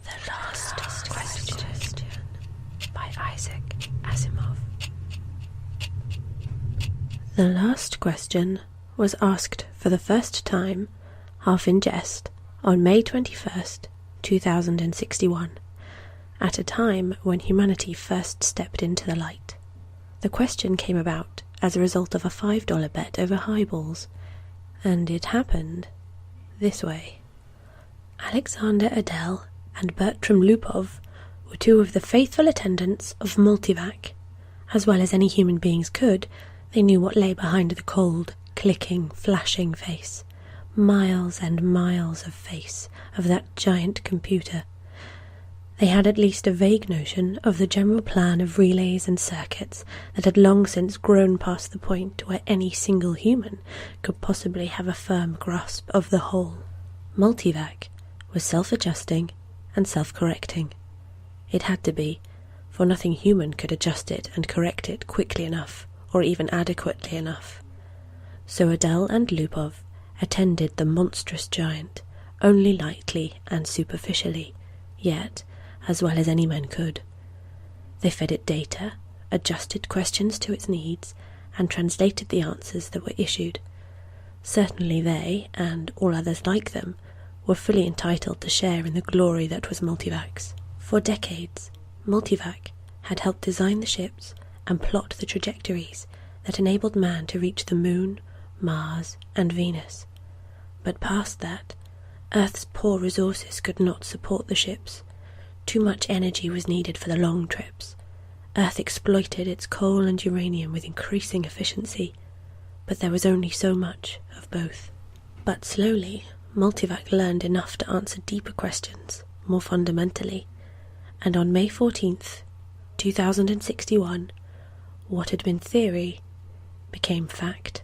The Last Question by Isaac Asimov. The last question was asked for the first time, half in jest, on May 21st, 2061, at a time when humanity first stepped into the light. The question came about as a result of a $5 bet over highballs, and it happened this way. Alexander Adel and Bertram Lupov were two of the faithful attendants of Multivac. As well as any human beings could, they knew what lay behind the cold, clicking, flashing face. Miles and miles of face of that giant computer. They had at least a vague notion of the general plan of relays and circuits that had long since grown past the point where any single human could possibly have a firm grasp of the whole. Multivac was self-adjusting and self-correcting. It had to be, for nothing human could adjust it and correct it quickly enough, or even adequately enough. So Adel and Lupov attended the monstrous giant, only lightly and superficially, yet as well as any man could. They fed it data, adjusted questions to its needs, and translated the answers that were issued. Certainly they, and all others like them, were fully entitled to share in the glory that was Multivac's. For decades, Multivac had helped design the ships and plot the trajectories that enabled man to reach the Moon, Mars, and Venus. But past that, Earth's poor resources could not support the ships. Too much energy was needed for the long trips. Earth exploited its coal and uranium with increasing efficiency, but there was only so much of both. But slowly, Multivac learned enough to answer deeper questions, more fundamentally, and on May 14th, 2061, what had been theory became fact.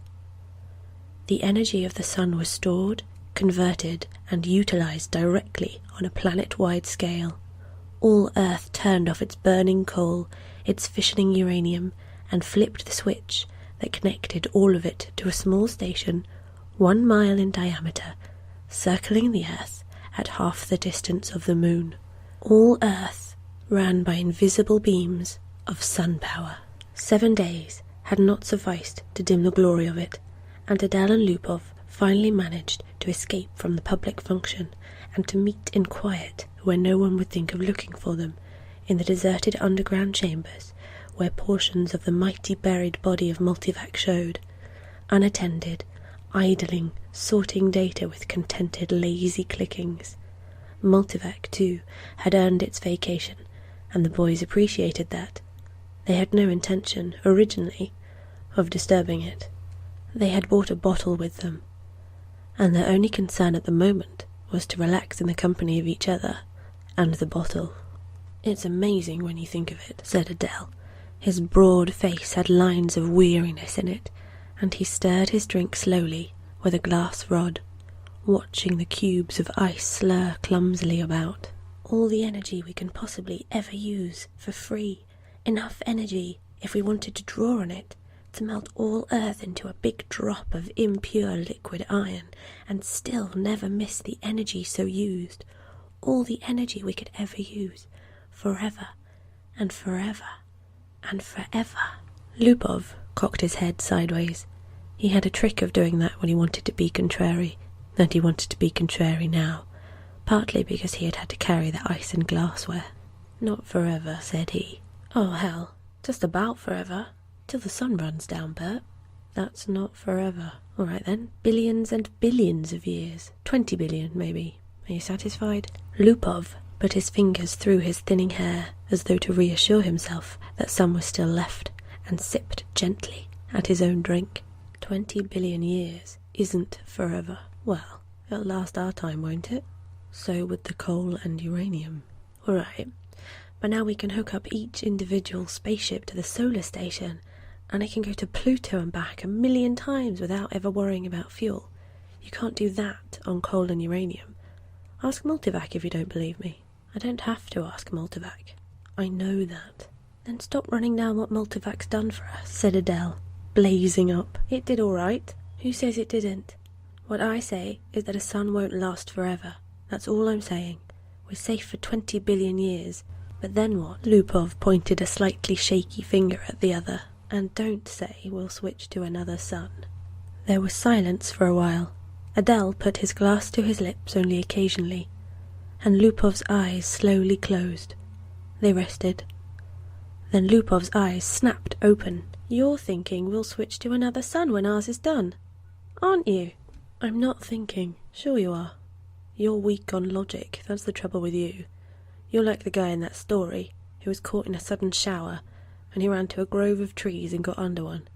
The energy of the sun was stored, converted, and utilized directly on a planet-wide scale. All Earth turned off its burning coal, its fissioning uranium, and flipped the switch that connected all of it to a small station 1 mile in diameter, circling the Earth at half the distance of the Moon. All Earth ran by invisible beams of sun power. 7 days had not sufficed to dim the glory of it, and Adel and Lupov finally managed to escape from the public function and to meet in quiet where no one would think of looking for them, in the deserted underground chambers where portions of the mighty buried body of Multivac showed, unattended, idling, sorting data with contented, lazy clickings. Multivac, too, had earned its vacation, and the boys appreciated that. They had no intention, originally, of disturbing it. They had bought a bottle with them, and their only concern at the moment was to relax in the company of each other and the bottle. "It's amazing when you think of it," said Adel. His broad face had lines of weariness in it, and he stirred his drink slowly with a glass rod, watching the cubes of ice slur clumsily about. "All the energy we can possibly ever use for free. Enough energy, if we wanted to draw on it, to melt all Earth into a big drop of impure liquid iron, and still never miss the energy so used. All the energy we could ever use, forever, and forever, and forever." Lupov cocked his head sideways. He had a trick of doing that when he wanted to be contrary, and he wanted to be contrary now, partly because he had had to carry the ice and glassware. "Not forever," said he. "Oh, hell, just about forever. Till the sun runs down, Bert." "That's not forever." "All right then, billions and billions of years. 20 billion, maybe. Are you satisfied?" Lupov put his fingers through his thinning hair as though to reassure himself that some was still left, and sipped gently at his own drink. 20 billion years isn't forever. Well, it'll last our time, won't it? So would the coal and uranium. All right, but now we can hook up each individual spaceship to the solar station, and it can go to Pluto and back 1,000,000 times without ever worrying about fuel. You can't do that on coal and uranium. Ask Multivac if you don't believe me." "I don't have to ask Multivac. I know that." "Then stop running down what Multivac's done for us," said Adele, blazing up. "It did all right. Who says it didn't? What I say is that a sun won't last forever. That's all I'm saying. We're safe for 20 billion years. But then what? Lupov pointed a slightly shaky finger at the other. And don't say we'll switch to another sun. There was silence for a while. Adele put his glass to his lips only occasionally, and Lupov's eyes slowly closed. They rested. Then Lupov's eyes snapped open. You're thinking we'll switch to another sun when ours is done, aren't you? I'm not thinking. Sure you are. You're weak on logic, that's the trouble with you. You're like the guy in that story who was caught in a sudden shower and he ran to a grove of trees and got under one.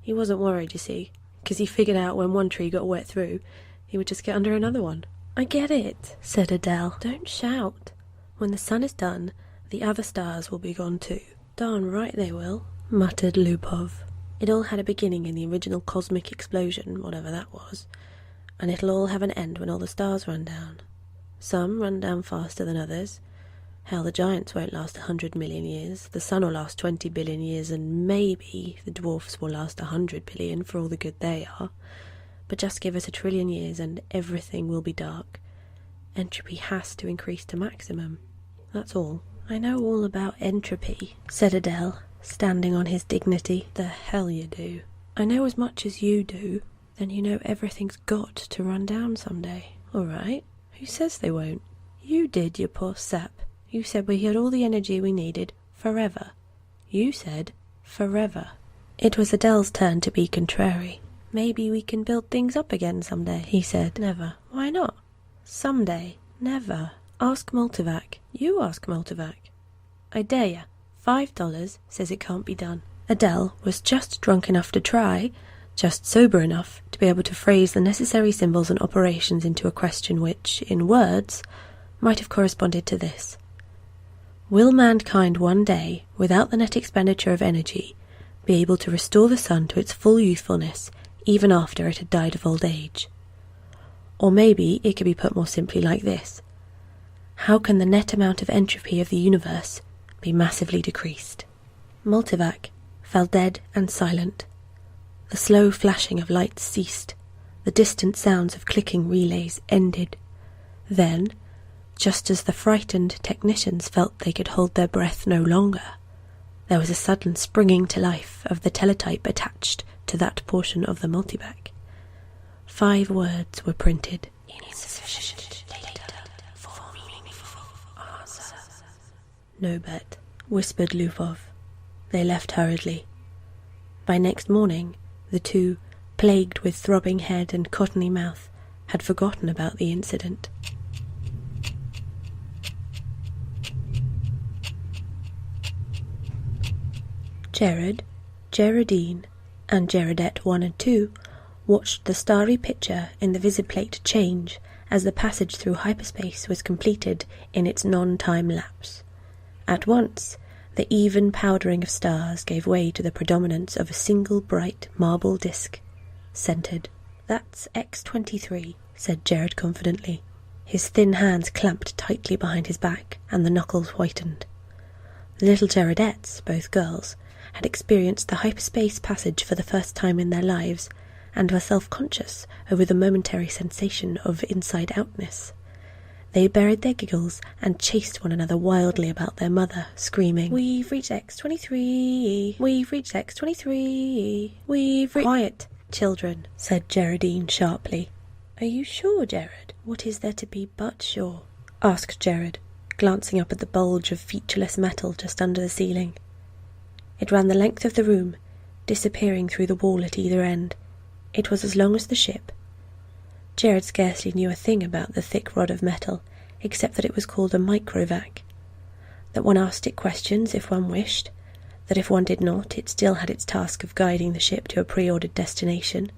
He wasn't worried, you see, because he figured out when one tree got wet through, he would just get under another one. I get it, said Adele. Don't shout. When the sun is done, the other stars will be gone too. Darn right they will, muttered Lupov. It all had a beginning in the original cosmic explosion, whatever that was, and it'll all have an end when all the stars run down. Some run down faster than others. Hell, the giants won't last 100 million years, the sun will last 20 billion years, and maybe the dwarfs will last 100 billion for all the good they are. But just give us 1 trillion years and everything will be dark. Entropy has to increase to maximum. That's all. I know all about entropy, said Adele, standing on his dignity. The hell you do. I know as much as you do. Then you know everything's got to run down someday. All right. Who says they won't? You did, you poor sap. You said we had all the energy we needed forever. You said forever. It was Adele's turn to be contrary. Maybe we can build things up again someday, he said. Never. Why not? Someday. Never. Ask Multivac. You ask Multivac. I dare ya. $5 says it can't be done. Adele was just drunk enough to try, just sober enough to be able to phrase the necessary symbols and operations into a question which, in words, might have corresponded to this. Will mankind one day, without the net expenditure of energy, be able to restore the sun to its full youthfulness, even after it had died of old age? Or maybe it could be put more simply like this. How can the net amount of entropy of the universe be massively decreased? Multivac fell dead and silent. The slow flashing of lights ceased. The distant sounds of clicking relays ended. Then, just as the frightened technicians felt they could hold their breath no longer, there was a sudden springing to life of the teletype attached to that portion of the multivac. 5 words were printed. Insufficient data for meaningful answer. No bet, whispered Lupov. They left hurriedly. By next morning, the two, plagued with throbbing head and cottony mouth, had forgotten about the incident. Jared, Geraldine, and Gerardette 1 and 2 watched the starry picture in the visiplate change as the passage through hyperspace was completed in its non-time lapse. At once, the even powdering of stars gave way to the predominance of a single bright marble disk, centered. That's X-23, said Jared confidently. His thin hands clamped tightly behind his back, and the knuckles whitened. The little Geradettes, both girls, had experienced the hyperspace passage for the first time in their lives, and were self-conscious over the momentary sensation of inside-outness. They buried their giggles and chased one another wildly about their mother, screaming, "We've reached X-23! We've reached X-23! We've reached—" "Quiet, children," said Geraldine sharply. "Are you sure, Jared? What is there to be but sure?" asked Jared, glancing up at the bulge of featureless metal just under the ceiling. It ran the length of the room, disappearing through the wall at either end. It was as long as the ship. Jared scarcely knew a thing about the thick rod of metal, except that it was called a microvac, that one asked it questions if one wished, that if one did not, it still had its task of guiding the ship to a pre-ordered destination,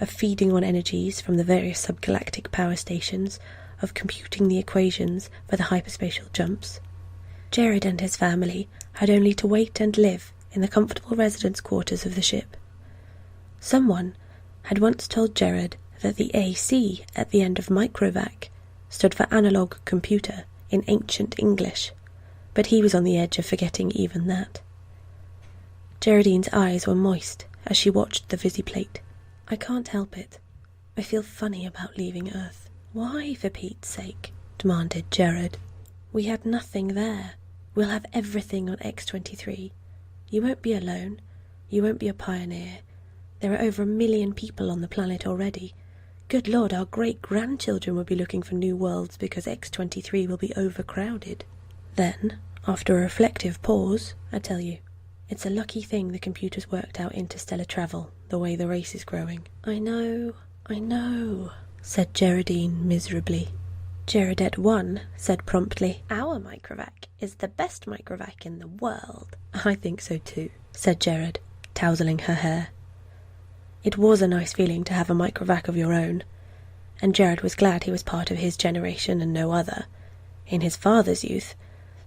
of feeding on energies from the various subgalactic power stations, of computing the equations for the hyperspatial jumps. Jared and his family had only to wait and live in the comfortable residence quarters of the ship. Someone had once told Jared that the AC at the end of microvac stood for analog computer in ancient English, but he was on the edge of forgetting even that. Geraldine's eyes were moist as she watched the visiplate. "I can't help it. I feel funny about leaving Earth." "Why, for Pete's sake?" demanded Jared. We had nothing there. We'll have everything on X-23. You won't be alone. You won't be a pioneer. There are over 1 million people on the planet already. Good Lord, our great-grandchildren will be looking for new worlds because X-23 will be overcrowded. Then, after a reflective pause, I tell you, it's a lucky thing the computers worked out interstellar travel, the way the race is growing. I know, said Geraldine miserably. Geraldette 1 said promptly, Our microvac is the best microvac in the world. I think so too, said Gerard, tousling her hair. It was a nice feeling to have a microvac of your own, and Gerard was glad he was part of his generation and no other. In his father's youth,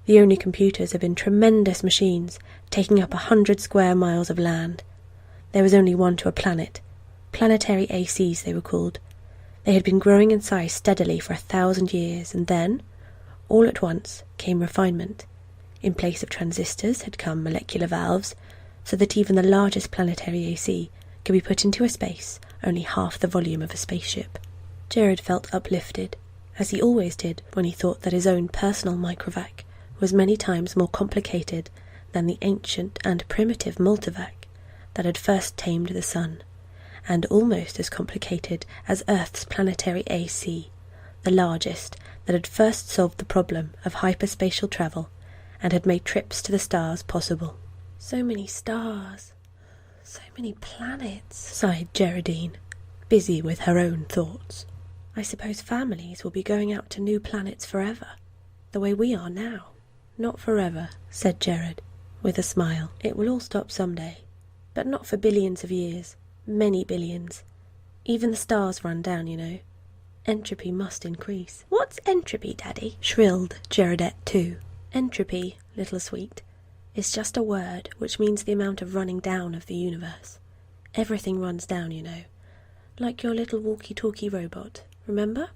the only computers had been tremendous machines taking up 100 square miles of land. There was only one to a planet. Planetary ACs they were called. They had been growing in size steadily for 1,000 years, and then, all at once, came refinement. In place of transistors had come molecular valves, so that even the largest planetary AC could be put into a space only half the volume of a spaceship. Gerard felt uplifted, as he always did when he thought that his own personal microvac was many times more complicated than the ancient and primitive multivac that had first tamed the sun, and almost as complicated as Earth's planetary AC, the largest that had first solved the problem of hyperspatial travel and had made trips to the stars possible. So many stars, so many planets, sighed Geraldine, busy with her own thoughts. I suppose families will be going out to new planets forever, the way we are now. Not forever, said Gerard, with a smile. It will all stop someday, but not for billions of years. Many billions. Even the stars run down, you know. Entropy must increase. What's entropy, Daddy? Shrilled Geraldette 2. Entropy, little sweet, is just a word which means the amount of running down of the universe. Everything runs down, you know. Like your little walkie-talkie robot, remember?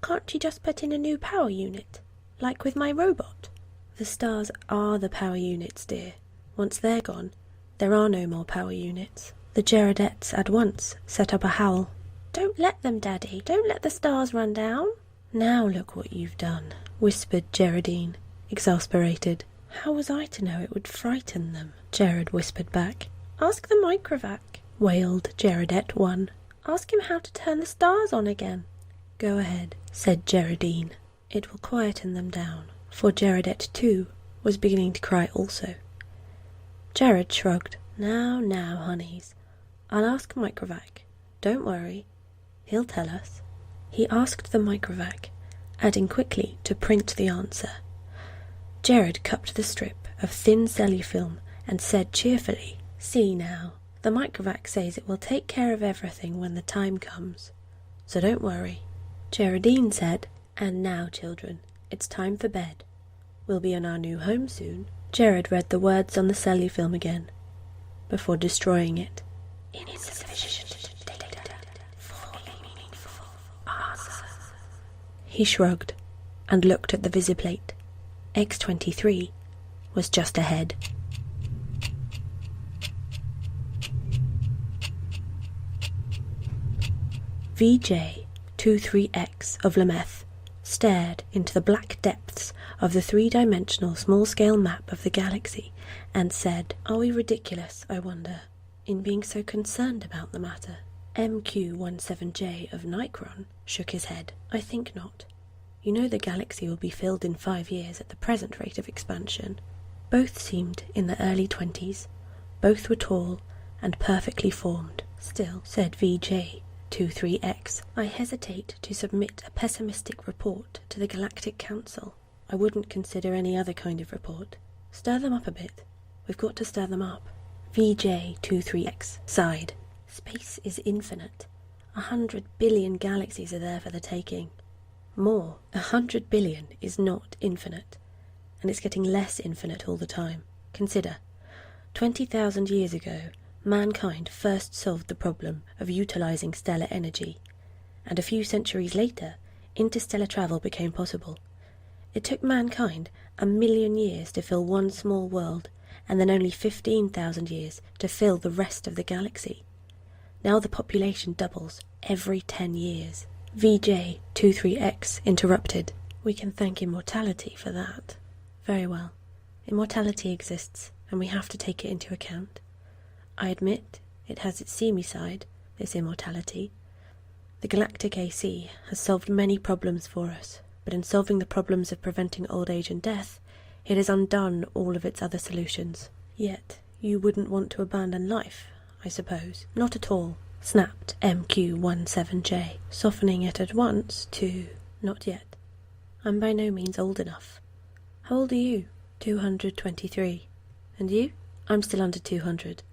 Can't you just put in a new power unit, like with my robot? The stars are the power units, dear. Once they're gone, there are no more power units. The Geraldettes at once set up a howl. Don't let them, Daddy. Don't let the stars run down. Now look what you've done, whispered Geraldine, exasperated. How was I to know it would frighten them? Gerard whispered back. Ask the microvac, wailed Geraldette 1. Ask him how to turn the stars on again. Go ahead, said Geraldine. It will quieten them down, for Geraldette 2 was beginning to cry also. Gerard shrugged. Now, honeys. I'll ask Microvac. Don't worry. He'll tell us. He asked the Microvac, adding quickly to print the answer. Gerard cupped the strip of thin cellufilm and said cheerfully, See now, the Microvac says it will take care of everything when the time comes. So don't worry. Geraldine said, And now, children, it's time for bed. We'll be in our new home soon. Gerard read the words on the cellufilm again, before destroying it. Insufficient data for meaningful answers. He shrugged and looked at the visiplate. X-23 was just ahead. VJ-23X of Lameth stared into the black depths of the three-dimensional small-scale map of the galaxy and said, Are we ridiculous, I wonder, in being so concerned about the matter? MQ-17J of Nikron shook his head. I think not. You know the galaxy will be filled in 5 years at the present rate of expansion. Both seemed in the early 20s. Both were tall and perfectly formed. Still, said VJ-23X, I hesitate to submit a pessimistic report to the Galactic Council. I wouldn't consider any other kind of report. Stir them up a bit. We've got to stir them up. VJ-23X sighed. Space is infinite. 100 billion galaxies are there for the taking. More. 100 billion is not infinite, and it's getting less infinite all the time. Consider, 20,000 years ago, mankind first solved the problem of utilizing stellar energy, and a few centuries later, interstellar travel became possible. It took mankind 1 million years to fill one small world, and then only 15,000 years to fill the rest of the galaxy. Now the population doubles every 10 years. VJ-23X interrupted. We can thank immortality for that. Very well. Immortality exists, and we have to take it into account. I admit it has its seamy side, this immortality. The galactic AC has solved many problems for us, but in solving the problems of preventing old age and death, it has undone all of its other solutions. Yet, you wouldn't want to abandon life, I suppose. Not at all, snapped MQ-17J, softening it at once to not yet. I'm by no means old enough. How old are you? 223. And you? I'm still under 200.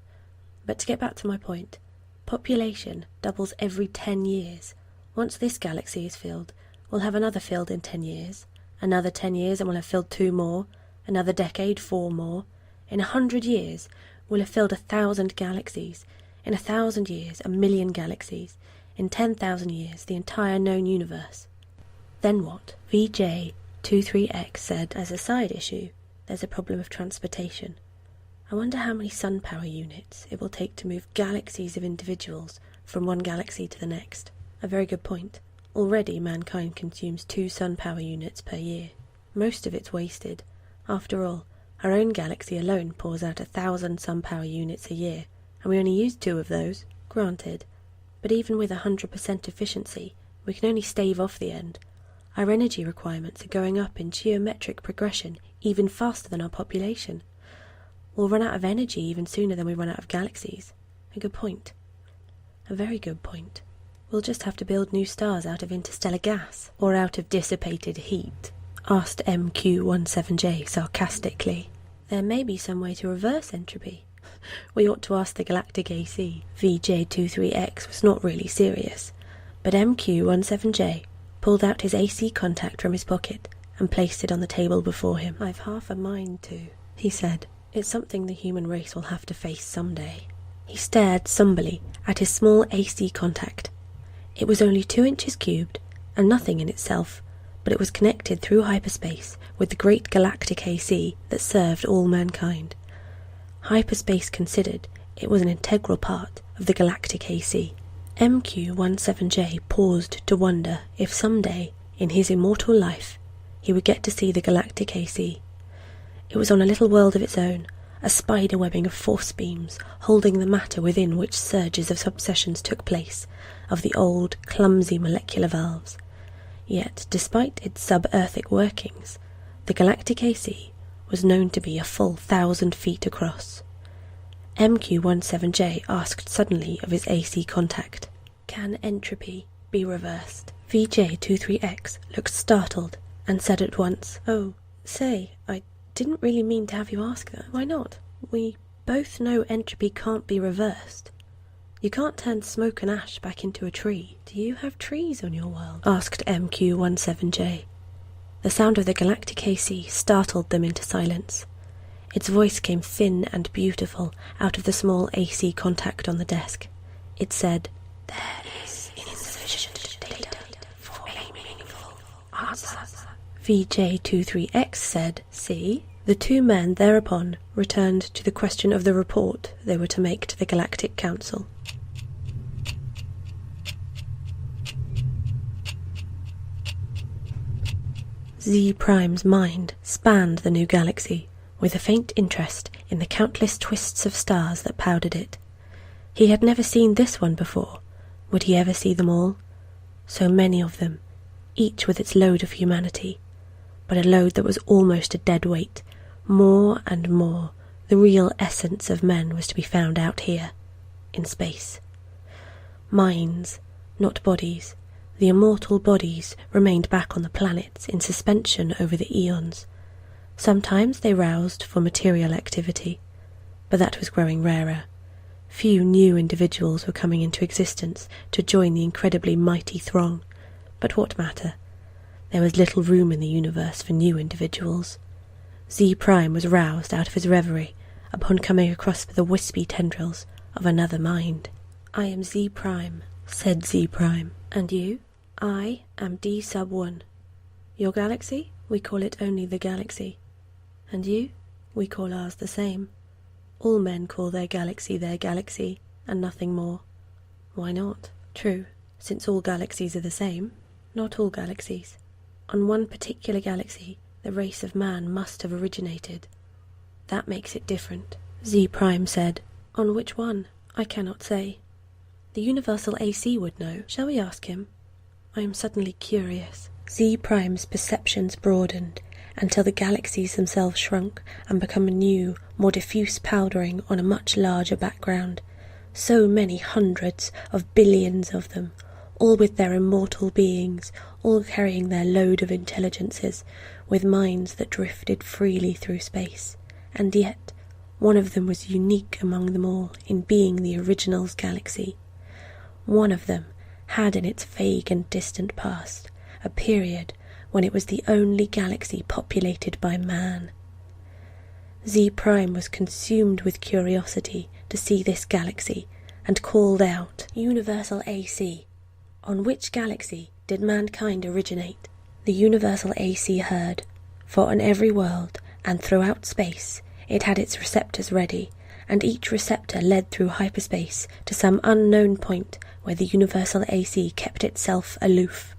But to get back to my point, population doubles every 10 years. Once this galaxy is filled, we'll have another filled in 10 years, another 10 years and we'll have filled 2 more, another decade 4 more. In 100 years, we'll have filled 1,000 galaxies. In 1,000 years, 1,000,000 galaxies. In 10,000 years, the entire known universe. Then what? VJ23X said, as a side issue, there's a problem of transportation. I wonder how many sun power units it will take to move galaxies of individuals from one galaxy to the next. A very good point. Already mankind consumes 2 sun power units per year. Most of it's wasted. After all, our own galaxy alone pours out 1,000 sun power units a year, and we only use 2 of those, granted. But even with 100% efficiency, we can only stave off the end. Our energy requirements are going up in geometric progression even faster than our population. We'll run out of energy even sooner than we run out of galaxies. A good point. A very good point. We'll just have to build new stars out of interstellar gas, or out of dissipated heat, asked MQ-17J sarcastically. There may be some way to reverse entropy. We ought to ask the galactic AC. VJ23X was not really serious, but MQ-17J pulled out his AC contact from his pocket and placed it on the table before him. I've half a mind to, he said. It's something the human race will have to face someday. He stared somberly at his small AC contact. It was only 2 inches cubed, and nothing in itself, but it was connected through hyperspace with the great galactic AC that served all mankind. Hyperspace considered, it was an integral part of the galactic AC. MQ-17J paused to wonder if someday, in his immortal life, he would get to see the galactic AC. It was on a little world of its own, a spider webbing of force beams holding the matter within which surges of subsessions took place, of the old, clumsy molecular valves. Yet, despite its sub-earthic workings, the galactic AC was known to be a full 1,000 feet across. MQ-17J asked suddenly of his AC contact, "Can entropy be reversed?" VJ23X looked startled and said at once, "Oh, say, I didn't really mean to have you ask that. Why not? We both know entropy can't be reversed. You can't turn smoke and ash back into a tree. Do you have trees on your world?" asked MQ-17J. The sound of the galactic AC startled them into silence. Its voice came thin and beautiful out of the small AC contact on the desk. It said, "There is insufficient data for a meaningful answer." VJ23X said, "See?" The 2 men thereupon returned to the question of the report they were to make to the Galactic Council. Z Prime's mind spanned the new galaxy, with a faint interest in the countless twists of stars that powdered it. He had never seen this one before. Would he ever see them all? So many of them, each with its load of humanity, but a load that was almost a dead weight. More and more, the real essence of men was to be found out here, in space. Minds, not bodies. The immortal bodies remained back on the planets in suspension over the eons. Sometimes they roused for material activity, but that was growing rarer. Few new individuals were coming into existence to join the incredibly mighty throng, but what matter? There was little room in the universe for new individuals. Z Prime was roused out of his reverie upon coming across the wispy tendrils of another mind. "I am Z Prime," said Z Prime. "And you?" "I am D sub 1. Your galaxy? We call it only the galaxy. And you? We call ours the same. All men call their galaxy, and nothing more. Why not? True, since all galaxies are the same. Not all galaxies. On one particular galaxy, the race of man must have originated. That makes it different, Z Prime said. On which one? I cannot say. The Universal AC would know. Shall we ask him? I am suddenly curious. Z Prime's perceptions broadened until the galaxies themselves shrunk and become a new, more diffuse powdering on a much larger background. So many hundreds of billions of them, all with their immortal beings, all carrying their load of intelligences, with minds that drifted freely through space. And yet, one of them was unique among them all in being the original's galaxy. One of them had in its vague and distant past a period when it was the only galaxy populated by man. Z Prime was consumed with curiosity to see this galaxy and called out, "Universal AC, on which galaxy did mankind originate?" The Universal AC heard, for on every world and throughout space it had its receptors ready, and each receptor led through hyperspace to some unknown point where the Universal AC kept itself aloof.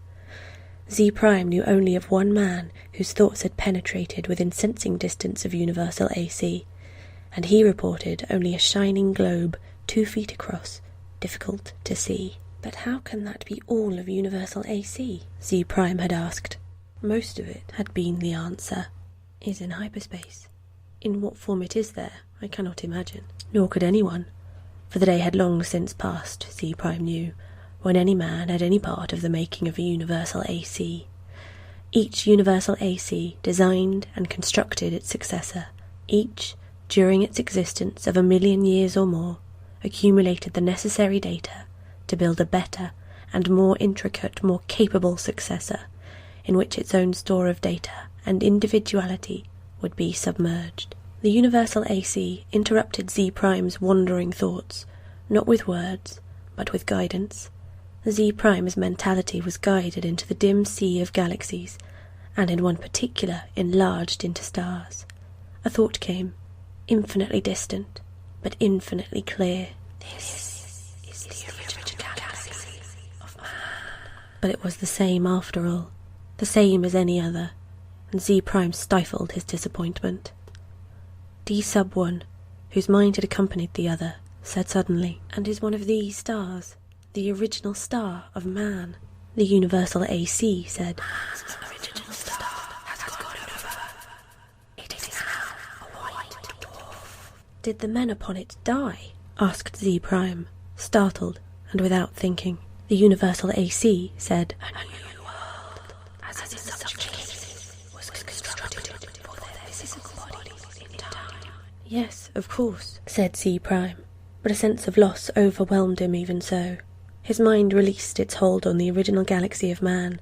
Z Prime knew only of one man whose thoughts had penetrated within sensing distance of Universal AC, and he reported only a shining globe 2 feet across, difficult to see. But how can that be all of Universal AC? Z Prime had asked. Most of it, had been the answer, is in hyperspace. In what form it is there, I cannot imagine. Nor could anyone, for the day had long since passed, Z Prime knew, when any man had any part of the making of a Universal AC. Each Universal AC designed and constructed its successor. Each, during its existence of 1,000,000 years or more, accumulated the necessary data to build a better and more intricate, more capable successor, in which its own store of data and individuality would be submerged. The Universal AC interrupted Z Prime's wandering thoughts, not with words, but with guidance. Z Prime's mentality was guided into the dim sea of galaxies, and in one particular enlarged into stars. A thought came, infinitely distant, but infinitely clear. This is the original galaxy of man. But it was the same after all, the same as any other, and Z Prime stifled his disappointment. D-1, whose mind had accompanied the other, said suddenly, "And is one of these stars the original star of man?" The Universal AC said, "Man's original star has gone over. It is now a white dwarf." "Did the men upon it die?" asked Z Prime, startled and without thinking. The Universal AC said, "A new world, as in such cases, was constructed for their physical bodies in time." "Yes, of course," said Z Prime, but a sense of loss overwhelmed him even so. His mind released its hold on the original galaxy of man,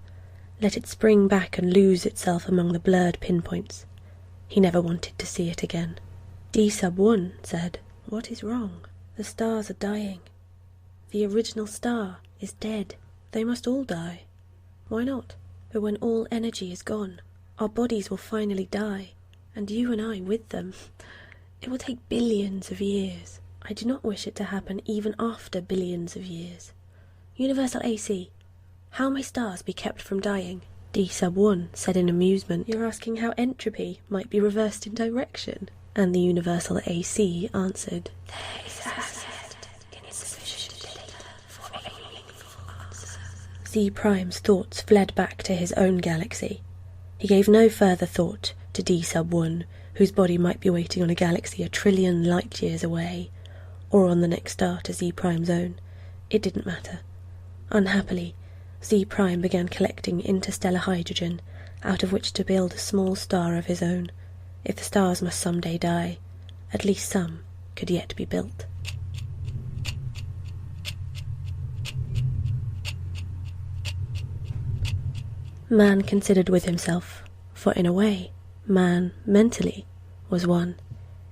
let it spring back and lose itself among the blurred pinpoints. He never wanted to see it again. D-1 said, "What is wrong? The stars are dying. The original star is dead. They must all die. Why not? But when all energy is gone, our bodies will finally die, and you and I with them. It will take billions of years. I do not wish it to happen even after billions of years. Universal AC, how may stars be kept from dying?" D-1 said in amusement, "You're asking how entropy might be reversed in direction?" And the Universal AC answered, "There is as yet insufficient data for a meaningful answer." Z Prime's thoughts fled back to his own galaxy. He gave no further thought to D-1, whose body might be waiting on a galaxy 1,000,000,000,000 light-years away, or on the next star to Z Prime's own. It didn't matter. Unhappily, Z Prime began collecting interstellar hydrogen, out of which to build a small star of his own. If the stars must someday die, at least some could yet be built. Man considered with himself, for in a way, man, mentally, was one.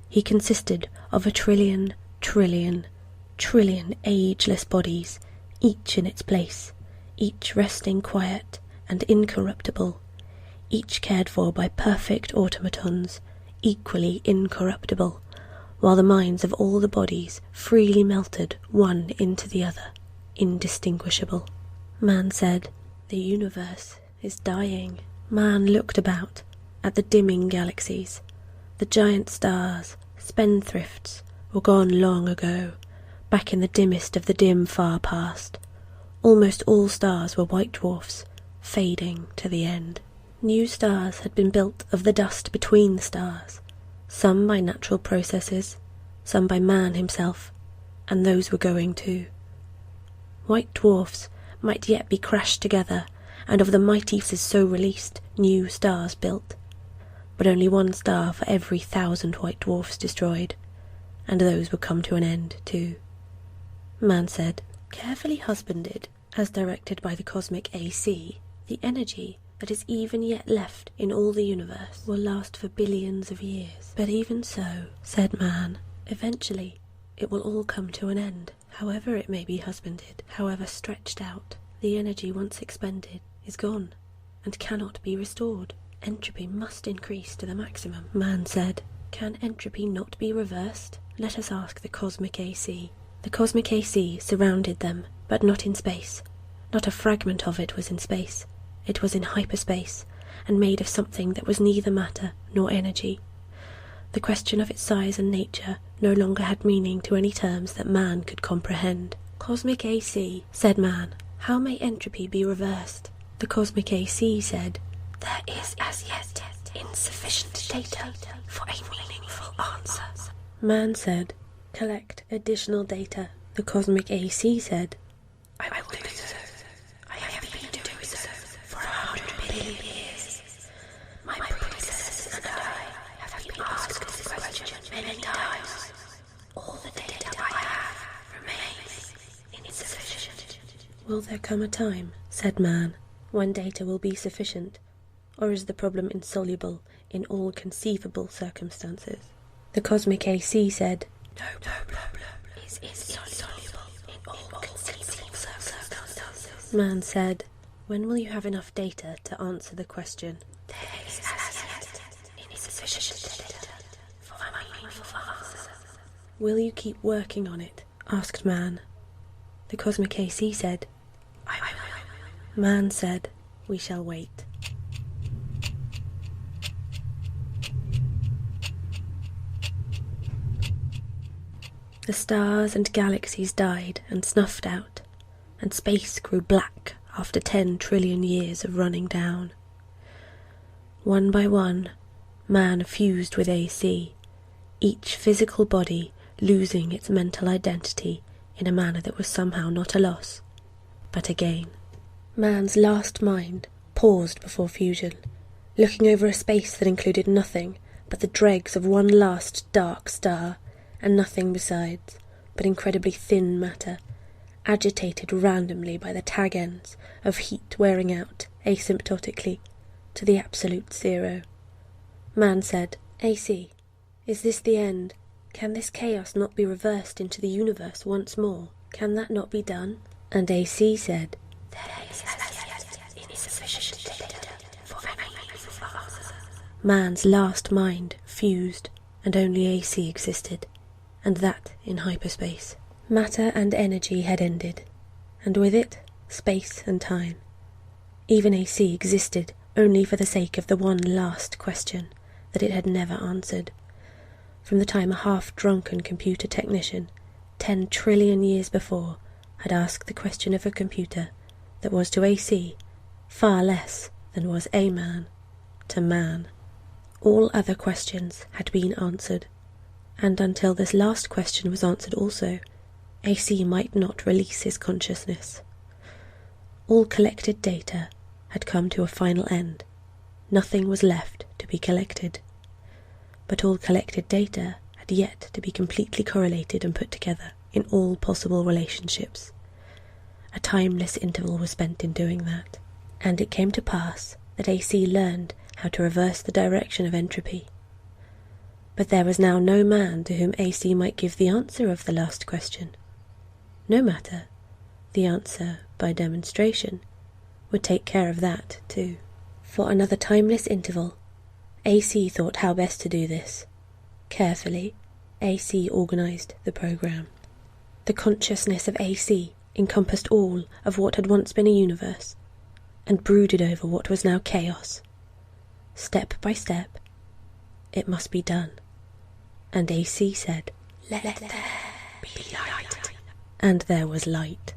He consisted of 1,000,000,000,000,000,000,000,000 ageless bodies, each in its place, each resting quiet and incorruptible, each cared for by perfect automatons, equally incorruptible, while the minds of all the bodies freely melted one into the other, indistinguishable. Man said, "The universe is dying." Man looked about at the dimming galaxies. The giant stars, spendthrifts, were gone long ago, back in the dimmest of the dim far past. Almost all stars were white dwarfs, fading to the end. New stars had been built of the dust between the stars, some by natural processes, some by man himself, and those were going too. White dwarfs might yet be crashed together, and of the mighty forces so released, new stars built. But only one star for every 1,000 white dwarfs destroyed, and those would come to an end too. Man said, carefully husbanded, as directed by the cosmic AC, the energy that is even yet left in all the universe will last for billions of years. But even so, said man, eventually it will all come to an end. However it may be husbanded, however stretched out, the energy once expended is gone and cannot be restored. Entropy must increase to the maximum. Man said, can entropy not be reversed? Let us ask the cosmic AC. The cosmic AC surrounded them, but not in space. Not a fragment of it was in space. It was in hyperspace, and made of something that was neither matter nor energy. The question of its size and nature no longer had meaning to any terms that man could comprehend. Cosmic AC, said man, how may entropy be reversed? The cosmic AC said, there is as yet insufficient data for a meaningful answer. Man said, collect additional data. The cosmic AC said, I will do so. I have been doing so for 100 billion years. My princess and I have been asked this question many times. All the data I have remains insufficient. Will there come a time, said man, when data will be sufficient? Or is the problem insoluble in all conceivable circumstances? The cosmic AC said, no problem is insoluble in all conceivable circumstances. Man said, when will you have enough data to answer the question? There is as yet insufficient data for a meaningful answer. Will you keep working on it? Asked man. The cosmic AC said, I will. Man said, we shall wait. The stars and galaxies died and snuffed out, and space grew black after 10 trillion years of running down. One by one, man fused with AC, each physical body losing its mental identity in a manner that was somehow not a loss, but a gain. Man's last mind paused before fusion, looking over a space that included nothing but the dregs of one last dark star, and nothing besides but incredibly thin matter, agitated randomly by the tag ends of heat wearing out asymptotically to the absolute zero. Man said, AC, is this the end? Can this chaos not be reversed into the universe once more? Can that not be done? And AC said, there is as yet insufficient data for a meaningful answer. Man's last mind fused, and only AC existed, and that in hyperspace. Matter and energy had ended, and with it, space and time. Even AC existed only for the sake of the one last question that it had never answered. From the time a half-drunken computer technician, 10 trillion years before, had asked the question of a computer that was to AC far less than was a man to man. All other questions had been answered, and until this last question was answered also, AC might not release his consciousness. All collected data had come to a final end. Nothing was left to be collected. But all collected data had yet to be completely correlated and put together in all possible relationships. A timeless interval was spent in doing that, and it came to pass that AC learned how to reverse the direction of entropy. But there was now no man to whom AC might give the answer of the last question. No matter, the answer, by demonstration, would take care of that too. For another timeless interval, AC thought how best to do this. Carefully, AC organized the program. The consciousness of AC encompassed all of what had once been a universe, and brooded over what was now chaos Step by step, it must be done. And AC said, "Let there be light." And there was light.